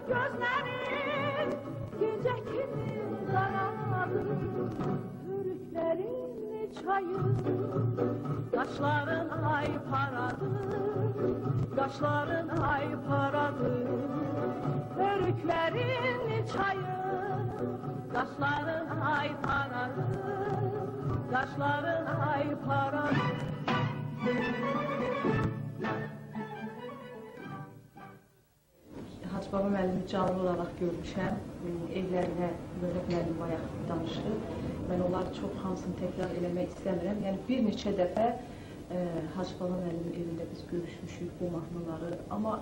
Gözlerin gece kimi karadır, Hürüklerin çayı, Kaşların ay paradır, Kaşların ay paradır, Hürüklerin çayı, Kaşların ay paradır, Kaşların ay paradır. Hacı Baba müəllimi canlı olaraq görmüşəm, evlərinə böyle müəllim bayaq danışdı. Mən onları çox hamısını təkrar eləmək istəmirəm. Yəni bir neçə dəfə Hacı Baba müəllimin evində biz görüşmüşük bu mahnıları. Amma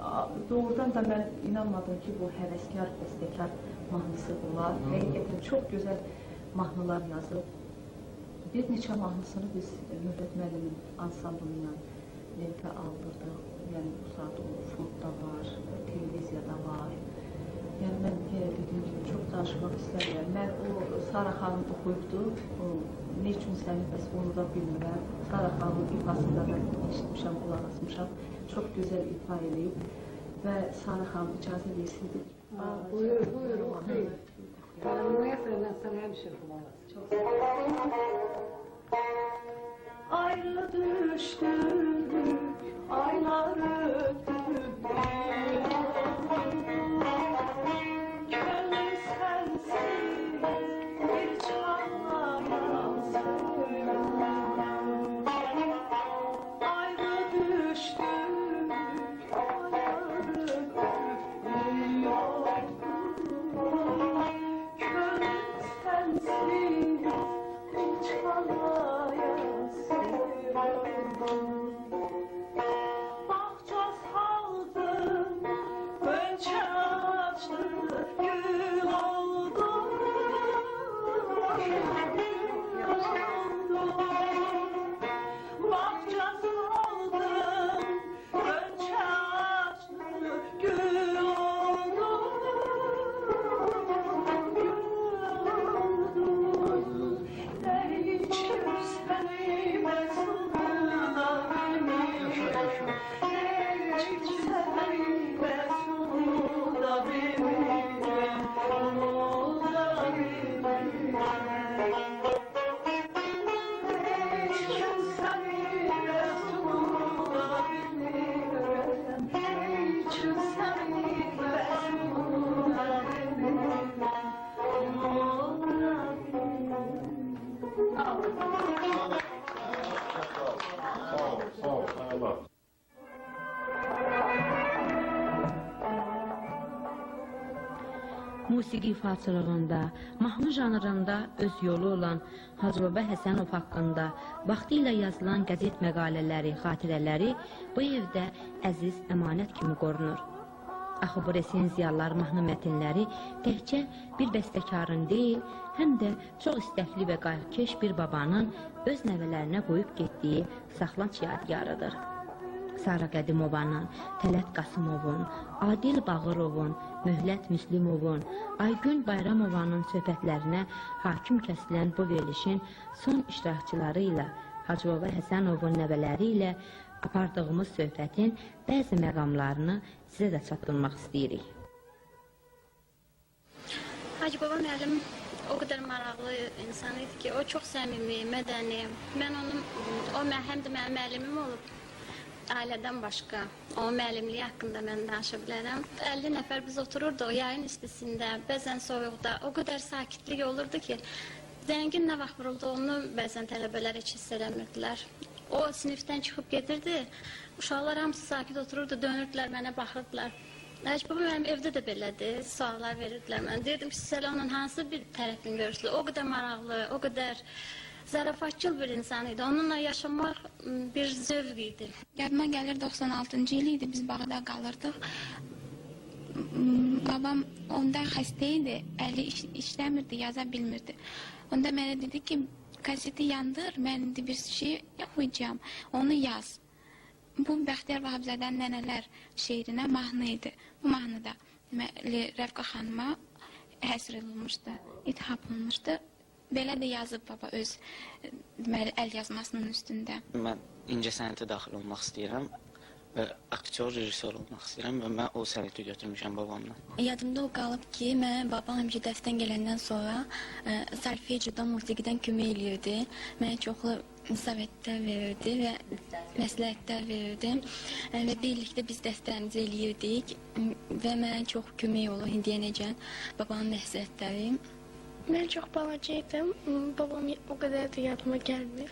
doğrudan da mən inanmadım ki bu həvəskar, bəstəkar mahnısı bunlar. Həqiqətən çox gözəl mahnılar yazıb. Bir neçə mahnısını biz Möhrət müəllimin ansamblıyla lentə aldırdıq. Yəni bu saat o fondda var, televiziyada var. Yəni mən dediyim gibi çox danışmaq istəmirəm. Mən o Sara xanım oxuyubdu, ne üçün səni bəs onu da bilmirəm. Sara xanımın ifasında mən eşitmişəm, qulaq asmışam. Çox gözəl ifa edib və Sara xanım icazə versiydi. Buyur, buyur, oxuyun. Müəssərdən sana həmişə qulaq asın. Çox sağ ayrı düştük, aylar öptük. Gönül sensiz bir çalmayasın. Ayrı düştük, aylar öptük. Gönül sensiz bir çalmayasın. Bahçe saldım, önce açtı, gül oldu. Bahçe saldım, önce açtı, gül oldu. Ey içim seni mesuduna bilmiyorum. Ey içim seni mesuduna bilmiyorum. Mesuduna bilmiyorum. Ey içim seni mesuduna bilmiyorum. Ey içim seni mesuduna bilmiyorum. Sağ ol, Allah. Musiqi ifaçılığında, mahnı janrında öz yolu olan Hacı Baba Həsənov haqqında vaxtilə yazılan qəzet məqalələri, xatirələri bu evdə əziz əmanət kimi qorunur. Axı bu resenziyalar, mahnı mətinləri təkcə bir bəstəkarın deyil, həm də çox istəkli və qayğıkeş bir babanın öz nəvələrinə qoyub getdiyi saxlanç yadigarıdır. Sara Qədimovanın, Tələt Qasımovun, Adil Bağırovun, Möhlət Müslümovun, Aygün Bayramovanın söhbətlərinə hakim kəsilən bu verilişin son iştirakçıları ilə, Hacı Baba Həsənovun nəvələri ilə apardığımız söhbətin bəzi məqamlarını sizə də çatdırmaq istəyirik. Hacı Baba müəllim o qədər maraqlı insan idi ki, o çox səmimi, mədəni. Mən onun, o həm də mənim müəllimim olub. Ailədən başqa, o müəllimliyi haqqında mən danışa bilərəm. 50 nəfər biz otururduq yayın istisində, bəzən soyuqda. O qədər sakitlik olurdu ki, zəngin nə vaxt vurulduğunu bəzən tələbələr heç hiss eləmirdilər. O sinifdən çıxıb gedirdi, uşaqlar hamısı sakit otururdu, dönürdülər, mənə baxırdılar. Hacı Baba mənim evdə də belədir, suallar verirdilər mən. Deyirdim ki, siz onun hansı bir tərəfini görürsünüz? O qədər maraqlı, o qədər zarafatçıl bir insan idi. Onunla yaşamaq bir zövq idi. Yadıma gəlir 96-cı il idi, biz bağda qalırdıq. Babam onda xəstə idi, əli işləmirdi, yaza bilmirdi. Onda mənə dedi ki, kaseti yandır, mən indi bir şey oxuyacağım, onu yaz. Bu Bəxtiyar Vahabzadənin Nənələr şeirinə mahnı idi. Bu mahnıda Rəfqa xanıma həsr edilmişdi, ithaf olunmuşdu. Belə də yazıb baba öz əl yazmasının üstündə. Mən incə sənətə daxil olmaq istəyirəm. və aktyor, rejissor olmaq istəyirəm və mən o sənəti götürmüşəm babamdan. Yadımda o qalıb ki, mən babam həmişə dərsdən gələndən sonra solfejodan, musiqidən kömək eləyirdi. Mənə çoxlu müsavetlər verirdi və məsləhətlər verirdi. Və birlikdə biz dərslərimizi eləyirdik və mənə çox kömək olur indiyənəcən babamın məsləhətləri. Mən çox balaca idim, babam o qədər də yadıma gəlmir.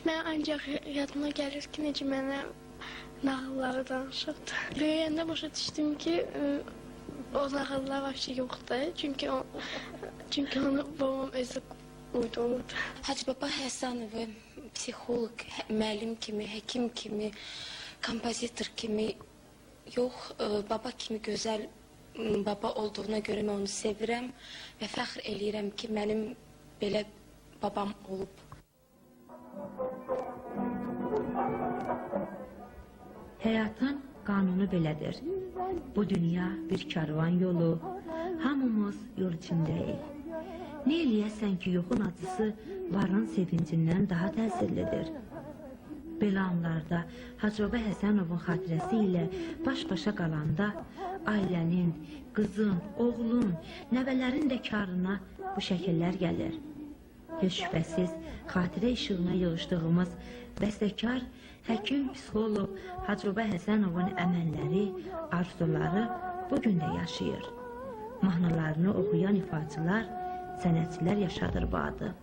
Mən ancaq yadıma gəlir ki, necə mənə nağılları danışırdı. Böyüyəndə başa düşdüm ki, o nağıllar vəbşi yoxdur. Çünki onu babam özü uydururdu. Hacı Baba Həsənovu psixoloq, müəllim kimi, həkim kimi, kompozitor kimi yox, baba kimi gözəl baba olduğuna görə mən onu sevirəm və fəxr eləyirəm ki, mənim belə babam olub. Həyatın qanunu belədir. Bu dünya bir karvan yolu, hamımız yol içindəyik. Nə eləyəsən ki, yoxun acısı varın sevincindən daha təsirlidir. Belə anlarda Hacı Baba Həsənovun xatirəsi ilə baş-başa qalanda ailənin, qızın, oğlun, nəvələrin də karına bu şəkillər gəlir. Heç şübhəsiz, xatirə işığına yığışdığımız bəstəkar, həkim, psixoloq Hacı Baba Həsənovun əməlləri, arzuları bugün də yaşayır. Mahnılarını oxuyan ifaçılar, sənətçilər yaşadır bu adı.